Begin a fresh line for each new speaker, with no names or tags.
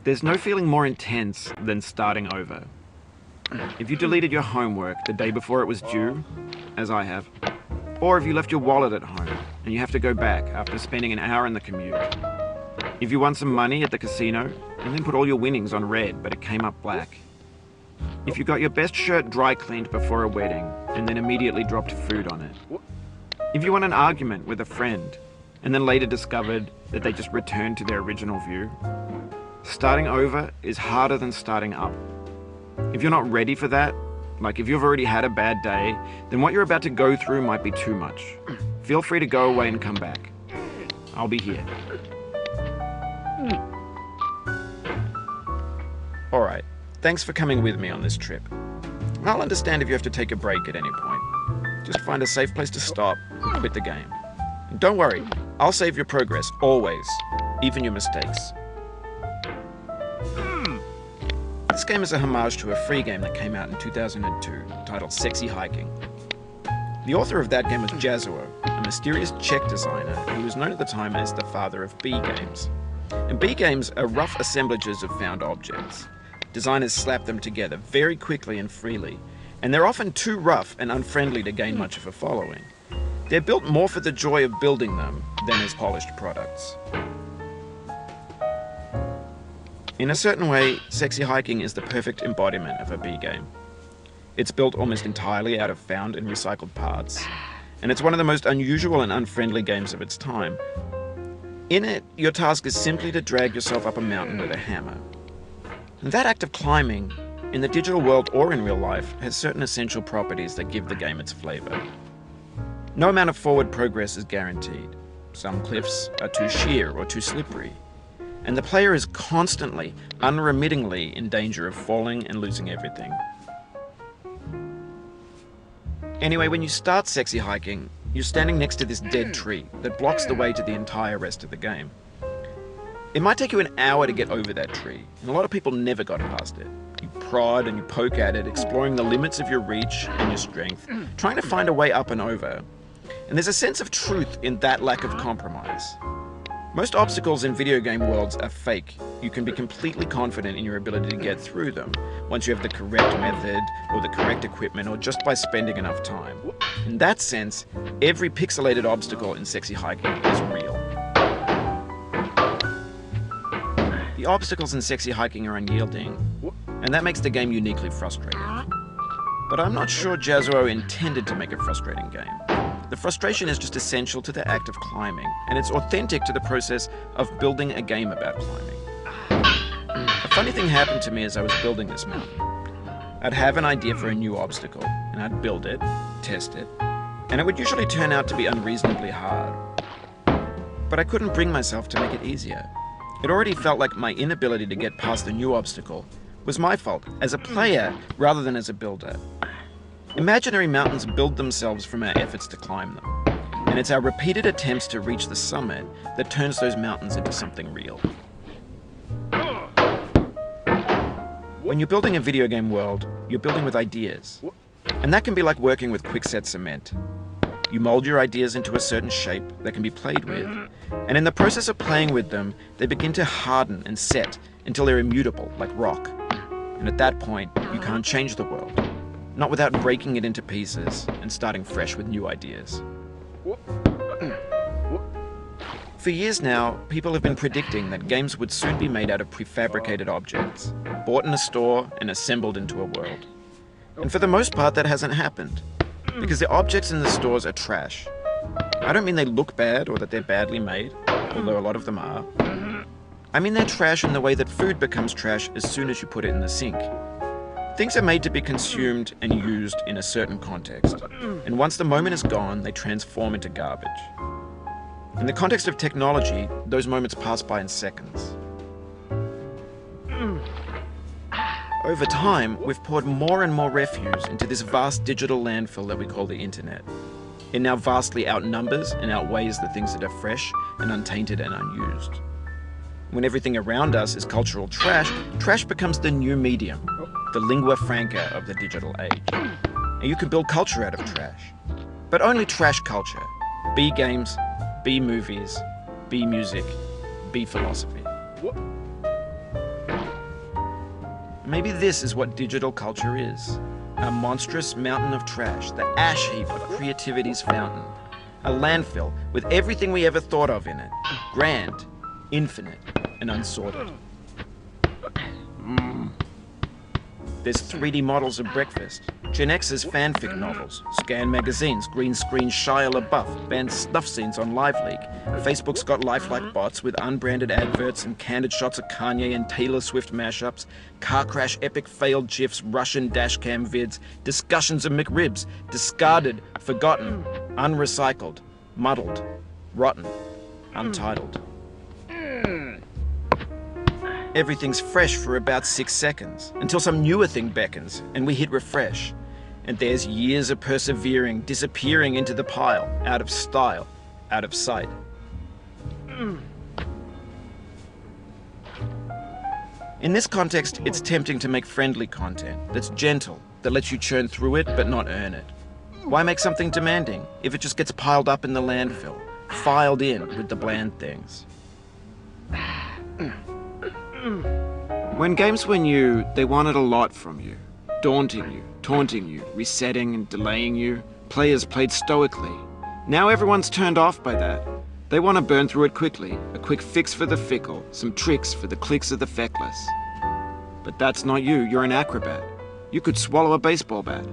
There's no feeling more intense than starting over. If you deleted your homework the day before it was due, as I have, or if you left your wallet at home and you have to go back after spending an hour in the commute. If you won some money at the casino and then put all your winnings on red but it came up black. If you got your best shirt dry cleaned before a wedding and then immediately dropped food on it. If you won an argument with a friend and then later discovered that they just returned to their original view. Starting over is harder than starting up. If you're not ready for that, like if you've already had a bad day, then what you're about to go through might be too much. Feel free to go away and come back. I'll be here. Alright, thanks for coming with me on this trip. I'll understand if you have to take a break at any point. Just find a safe place to stop and quit the game. And don't worry, I'll save your progress, always, even your mistakes. This game is a homage to a free game that came out in 2002, titled Sexy Hiking. The author of that game was Jazuo, a mysterious Czech designer who was known at the time as the father of B games. And B games are rough assemblages of found objects. Designers slap them together very quickly and freely, and they're often too rough and unfriendly to gain much of a following. They're built more for the joy of building them than as polished products. In a certain way, Sexy Hiking is the perfect embodiment of a B game. It's built almost entirely out of found and recycled parts, and it's one of the most unusual and unfriendly games of its time. In it, your task is simply to drag yourself up a mountain with a hammer. And that act of climbing, in the digital world or in real life, has certain essential properties that give the game its flavor. No amount of forward progress is guaranteed. Some cliffs are too sheer or too slippery. And the player is constantly, unremittingly in danger of falling and losing everything. Anyway, when you start Sexy Hiking, you're standing next to this dead tree that blocks the way to the entire rest of the game. It might take you an hour to get over that tree, and a lot of people never got past it. You prod and you poke at it, exploring the limits of your reach and your strength, trying to find a way up and over. And there's a sense of truth in that lack of compromise. Most obstacles in video game worlds are fake. You can be completely confident in your ability to get through them once you have the correct method or the correct equipment or just by spending enough time. In that sense, every pixelated obstacle in Sexy Hiking is real. The obstacles in Sexy Hiking are unyielding, and that makes the game uniquely frustrating. But I'm not sure Jazuo intended to make a frustrating game. The frustration is just essential to the act of climbing, and it's authentic to the process of building a game about climbing. A funny thing happened to me as I was building this mountain. I'd have an idea for a new obstacle, and I'd build it, test it, and it would usually turn out to be unreasonably hard. But I couldn't bring myself to make it easier. It already felt like my inability to get past the new obstacle was my fault, as a player rather than as a builder. Imaginary mountains build themselves from our efforts to climb them, and it's our repeated attempts to reach the summit that turns those mountains into something real. When you're building a video game world, you're building with ideas, and that can be like working with quickset cement. You mold your ideas into a certain shape that can be played with, and in the process of playing with them, they begin to harden and set until they're immutable, like rock. And at that point, you can't change the world. Not without breaking it into pieces and starting fresh with new ideas. For years now, people have been predicting that games would soon be made out of prefabricated objects, bought in a store and assembled into a world. And for the most part, that hasn't happened, because the objects in the stores are trash. I don't mean they look bad or that they're badly made, although a lot of them are. I mean they're trash in the way that food becomes trash as soon as you put it in the sink. Things are made to be consumed and used in a certain context, and once the moment is gone, they transform into garbage. In the context of technology, those moments pass by in seconds. Over time, we've poured more and more refuse into this vast digital landfill that we call the internet. It now vastly outnumbers and outweighs the things that are fresh and untainted and unused. When everything around us is cultural trash, trash becomes the new medium, the lingua franca of the digital age. And you can build culture out of trash. But only trash culture. B games, B movies, B music, B philosophy. Maybe this is what digital culture is. A monstrous mountain of trash, the ash heap of creativity's fountain. A landfill with everything we ever thought of in it. Grand, infinite, and unsorted. There's 3D models of breakfast, Gen X's fanfic novels, scan magazines, green screen Shia LaBeouf, banned snuff scenes on LiveLeak. Facebook's got lifelike bots with unbranded adverts and candid shots of Kanye and Taylor Swift mashups, car crash epic failed GIFs, Russian dashcam vids, discussions of McRibs, discarded, forgotten, unrecycled, muddled, rotten, untitled. Everything's fresh for about 6 seconds, until some newer thing beckons, and we hit refresh. And there's years of persevering, disappearing into the pile, out of style, out of sight. In this context, it's tempting to make friendly content that's gentle, that lets you churn through it but not earn it. Why make something demanding if it just gets piled up in the landfill, filed in with the bland things? When games were new, they wanted a lot from you. Daunting you, taunting you, resetting and delaying you. Players played stoically. Now everyone's turned off by that. They want to burn through it quickly, a quick fix for the fickle, some tricks for the clicks of the feckless. But that's not you, you're an acrobat. You could swallow a baseball bat.